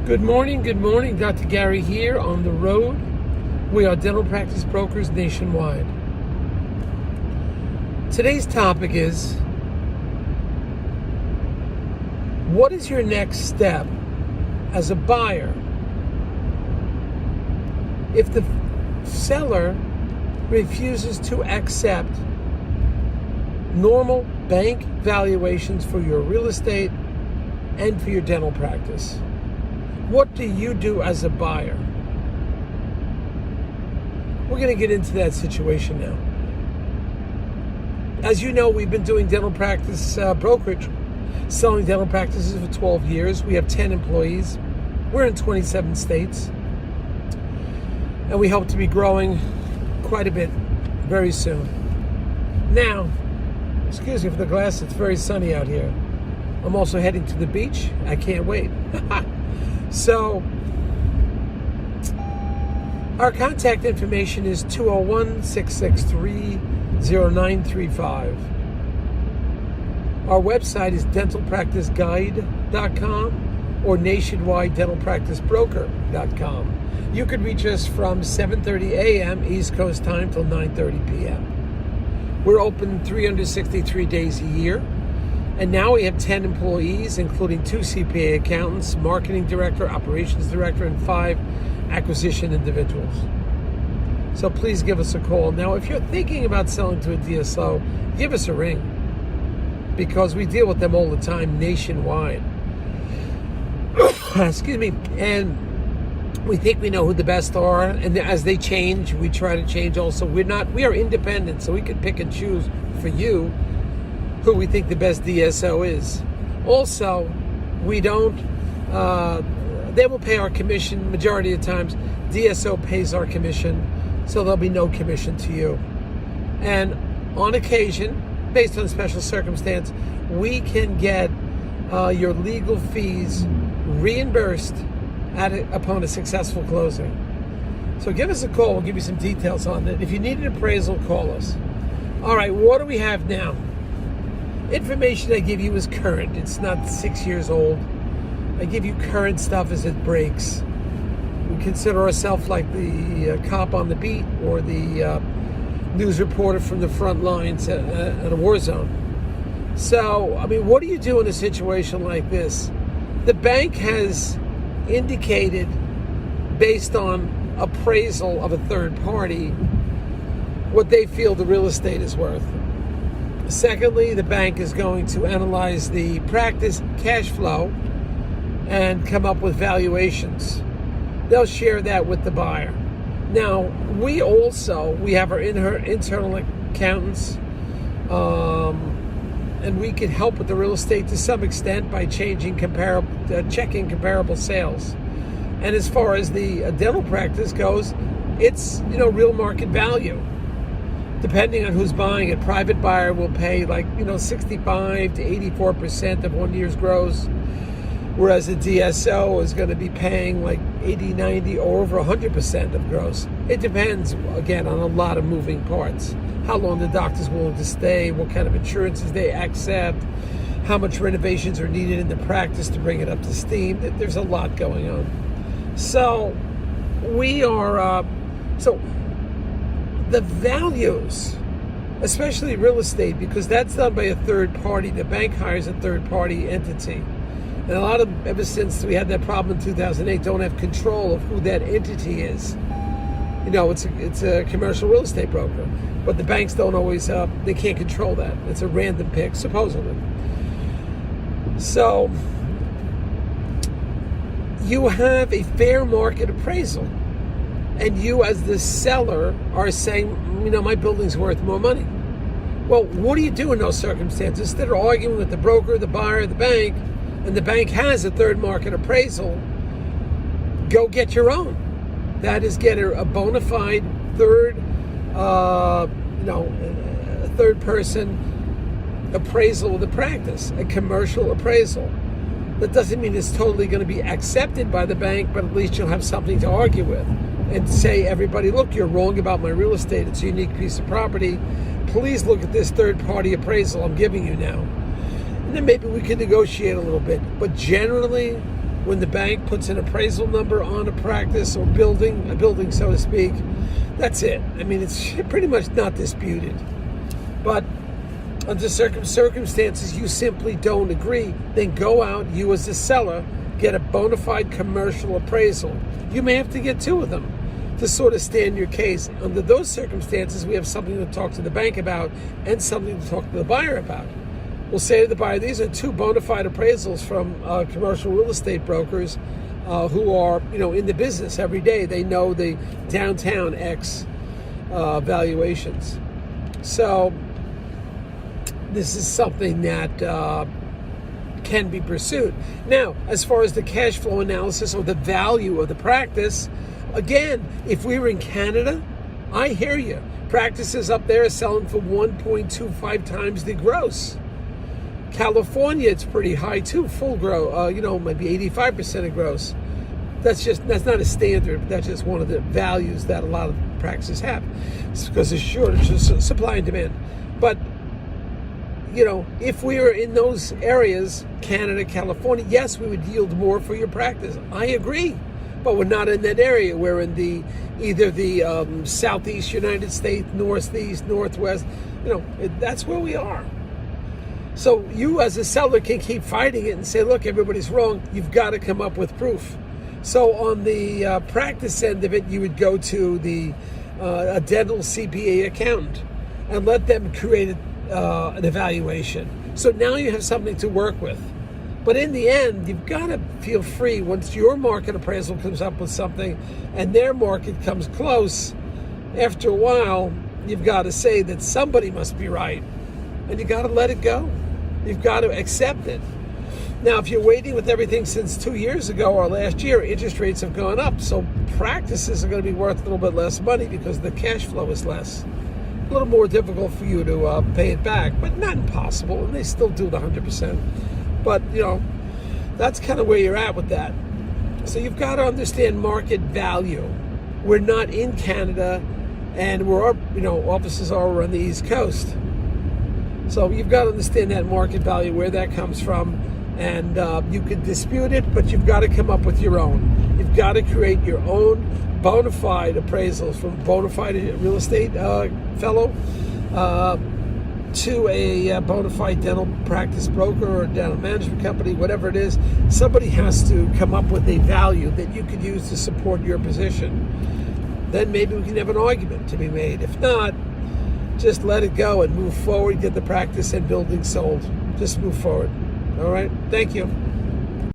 Good morning, Dr. Gary here on the road. We are dental practice brokers nationwide. Today's topic is, what is your next step as a buyer if the seller refuses to accept normal bank valuations for your real estate and for your dental practice? What do you do as a buyer? We're going to get into that situation now. As you know, we've been doing dental practice brokerage, selling dental practices for 12 years. We have 10 employees. We're in 27 states. And we hope to be growing quite a bit very soon. Now, excuse me for the glass, it's very sunny out here. I'm also heading to the beach. I can't wait. So, our contact information is 201-663-0935. Our website is dentalpracticeguide.com or nationwidedentalpracticebroker.com. You could reach us from 7:30 a.m. East Coast time till 9:30 p.m. We're open 363 days a year. And now we have 10 employees, including 2 CPA accountants, marketing director, operations director, and 5 acquisition individuals. So please give us a call. Now, if you're thinking about selling to a DSO, give us a ring, because we deal with them all the time nationwide. Excuse me. And we think we know who the best are, and as they change, we try to change also. We are independent, so we can pick and choose for you who we think the best DSO is. Also, we don't, they will pay our commission. Majority of times, DSO pays our commission, so there'll be no commission to you. And on occasion, based on special circumstance, we can get your legal fees reimbursed upon a successful closing. So give us a call. We'll give you some details on it. If you need an appraisal, call us. All right, what do we have now? Information I give you is current. It's not 6 years old. I give you current stuff as it breaks. We consider ourselves like the cop on the beat or the news reporter from the front lines at a war zone. So, I mean, what do you do in a situation like this? The bank has indicated, based on appraisal of a third party, what they feel the real estate is worth. Secondly, the bank is going to analyze the practice cash flow and come up with valuations. They'll share that with the buyer. Now, we have our internal accountants, and we can help with the real estate to some extent by checking comparable sales. And as far as the dental practice goes, it's real market value. Depending on who's buying it, private buyer will pay 65 to 84% of 1 year's gross, whereas a DSO is going to be paying 80, 90, or over 100% of gross. It depends, again, on a lot of moving parts. How long the doctor's willing to stay, what kind of insurances they accept, how much renovations are needed in the practice to bring it up to steam. There's a lot going on. So we are... The values, especially real estate, because that's done by a third party. The bank hires a third party entity. And a lot of, ever since we had that problem in 2008, don't have control of who that entity is. It's a commercial real estate broker. But the banks don't always, they can't control that. It's a random pick, supposedly. So, you have a fair market appraisal. And you, as the seller, are saying, my building's worth more money. Well, what do you do in those circumstances? Instead of arguing with the broker, the buyer, the bank, and the bank has a third market appraisal, go get your own. That is, get a bona fide third person appraisal of the practice, a commercial appraisal. That doesn't mean it's totally going to be accepted by the bank, but at least you'll have something to argue with. And say, everybody, look, you're wrong about my real estate. It's a unique piece of property. Please look at this third-party appraisal I'm giving you now. And then maybe we can negotiate a little bit. But generally, when the bank puts an appraisal number on a practice or a building, so to speak, that's it. I mean, it's pretty much not disputed. But under certain circumstances you simply don't agree, then go out, you as a seller, get a bona fide commercial appraisal. You may have to get two of them to sort of stand your case. Under those circumstances, we have something to talk to the bank about and something to talk to the buyer about. We'll say to the buyer, these are two bona fide appraisals from commercial real estate brokers who are, in the business every day. They know the downtown X valuations. So this is something that can be pursued. Now, as far as the cash flow analysis or the value of the practice, again, if we were in Canada, I hear you. Practices up there are selling for 1.25 times the gross. California, it's pretty high too, full gross, maybe 85% of gross. That's not a standard, but that's just one of the values that a lot of practices have. It's because there's shortage of supply and demand. But if we were in those areas, Canada, California, yes, we would yield more for your practice. I agree. But we're not in that area. We're in either the southeast United States, northeast, northwest. That's where we are. So you as a seller can keep fighting it and say, look, everybody's wrong. You've got to come up with proof. So on the practice end of it, you would go to a dental CPA accountant and let them create an evaluation. So now you have something to work with. But in the end, you've got to feel free once your market appraisal comes up with something and their market comes close. After a while, you've got to say that somebody must be right. And you got to let it go. You've got to accept it. Now, if you're waiting with everything since 2 years ago or last year, interest rates have gone up. So practices are going to be worth a little bit less money because the cash flow is less. A little more difficult for you to pay it back, but not impossible. And they still do the 100%. But, that's kind of where you're at with that. So you've got to understand market value. We're not in Canada, and offices are on the East Coast. So you've got to understand that market value, where that comes from. And you can dispute it, but you've got to come up with your own. You've got to create your own bona fide appraisals from bona fide real estate fellow to a bona fide dental practice broker or dental management company, whatever it is. Somebody has to come up with a value that you could use to support your position. Then maybe we can have an argument to be made. If not, just let it go and move forward, get the practice and building sold. Just move forward. All right? Thank you.